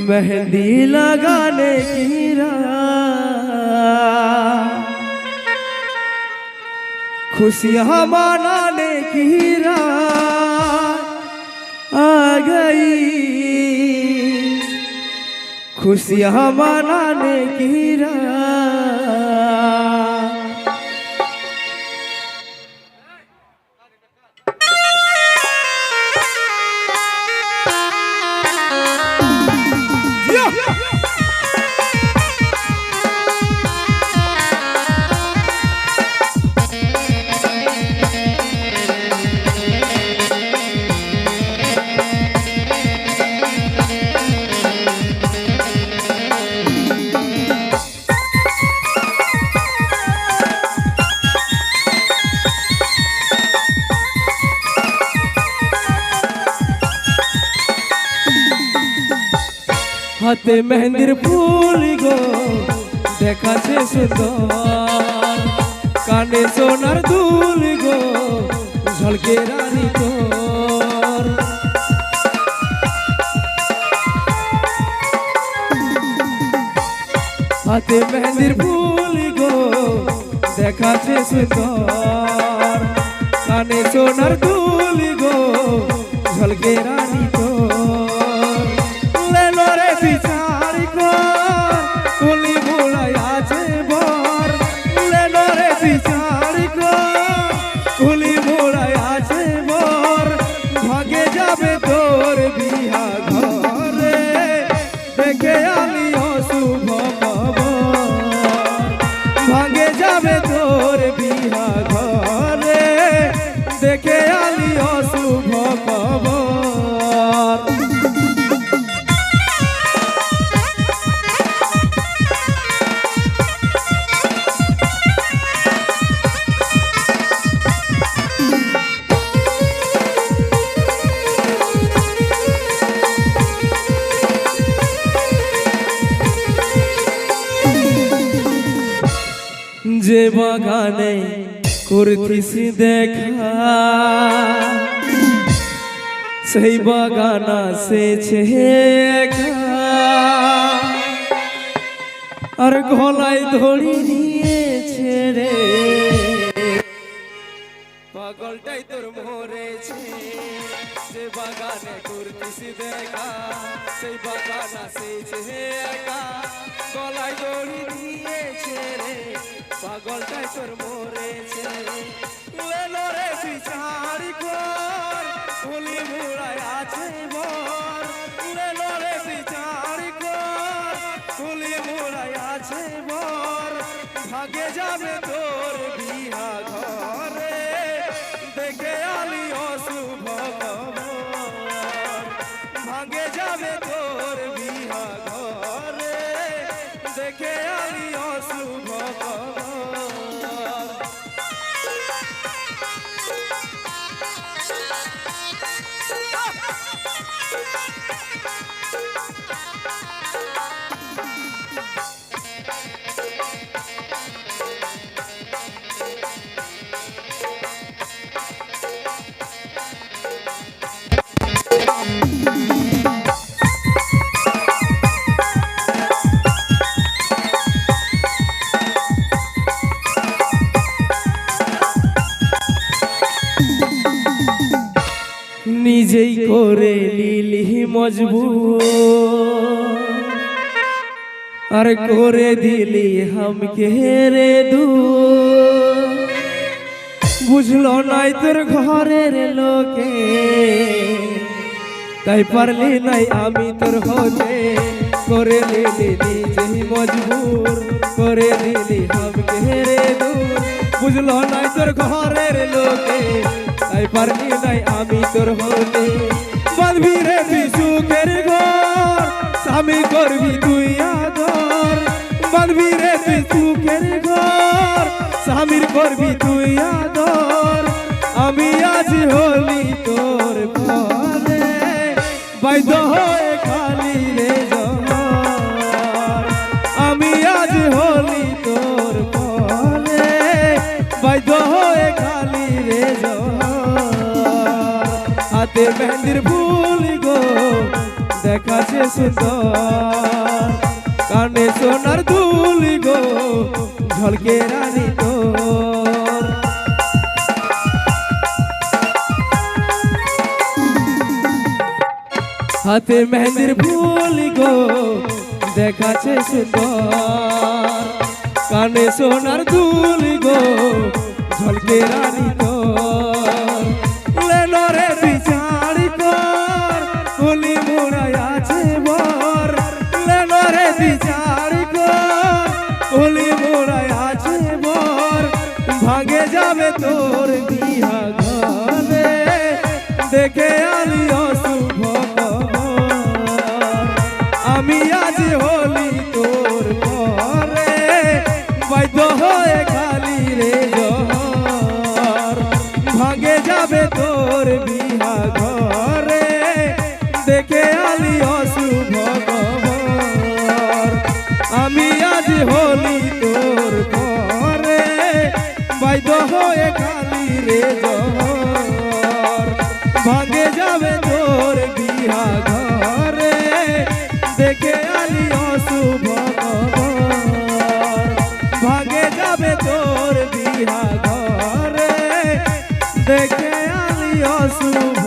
मेहंदी लगाने की रात, खुशियाँ मनाने की रात आ गई, खुशियाँ मनाने की रात। হাতে মেহেন্দির ফুল গো দেখাছে সুন্দর, কানে সোনার দুল গো ঝলকে রানী তোর। হাতে মেহেন্দির ফুল গো দেখাছে সুন্দর, কানে সোনার দুল গো ঝলকে রানী তোর। বিচারি কর কুলি মুড়াই আছে বর, লেনরে বিচারি কর কুলি মুড়াই আছে বর। ভাগে যাবে তোর বিহা ঘরে, দেখে আলি অশুভ খবর। ভাগে যাবে তোর বিহা ঘরে, দেখে আলি অশুভ খবর। যে বাগানে করতিস দেখা, সেই বাগান সেছে আর গলায় ধরি নিয়েছে রে। পাগলটাই তোর মরেছে, যে বাগানে করতিস দেখা, সেই বাগান সেছে গলায় দড়ি নিয়েছে রে। পাগলটাই তোর মরেছে, লেনরে বিচারি কর কুলি মুড়ায় আছে বর। লেনরে বিচারি কর কুলি মুড়ায় আছে বর। ভাগে যাবে তোর বিহা ঘরে, দেখে আলি অশুভ খবর। ভাগে যাবে তোর বিহা ঘরে, দেখে আলি অশুভ খবর। নিজেই করে লিলি মজবুর, আর করে দিলি হামকে রে দূর। বুঝলো নাই তোর ঘরের লোকে, তাই পারলি নাই আমি তোর হতে। করে দিলি নিজেই মজবুর, করে দিলি হামকে রে দূর। বুঝলো নাই তোর ঘরের লোকে, তাই পারলি নাই আমি তোর হতে। বাঁধবি রে সুখের ঘর, স্বামী করবি তুই আদর। বাঁধবি রে সুখের ঘর, স্বামীর করবি তুই আদর। আমি আজ হলি তোর ফলে, বাইদ হয়ে খালি রে জহর। আমি আজ হলি তোর ফলে, বাইদ হয়ে খালি রে জহর। হাতে মেহেন্দির ফুল গো দেখাচ্ছে সুন্দর, কানে সোনার দুল গো ঝলকে রানী তোর। হাতে মেহেন্দির ফুল গো দেখাচ্ছে সুন্দর, কানে সোনার দুল গো ঝলকে রানী তোর। লেনরে বিচার কর কুলি মুড়াই আছে বর, লেনরে বিচার কর কুলি মুড়াই আছে বর। ভাগে যাবে তোর বিহা ঘরে দেখে আলি অশুভ খবর। আমি আজ হলি তোর পরে বাধ্য হয়ে খালি রে জহর। ভাগে যাবে তোর বিহা ঘরে দেখে আলি অশুভ খবর। আমি আজ হলি তোর পরে বাধ্য হয়ে খালি রে জহর। ভাগে যাবে তোর বিহা ঘরে দেখে আলি অশুভ খবর। ভাগে যাবে তোর বিহা ঘরে দেখে আলি অশুভ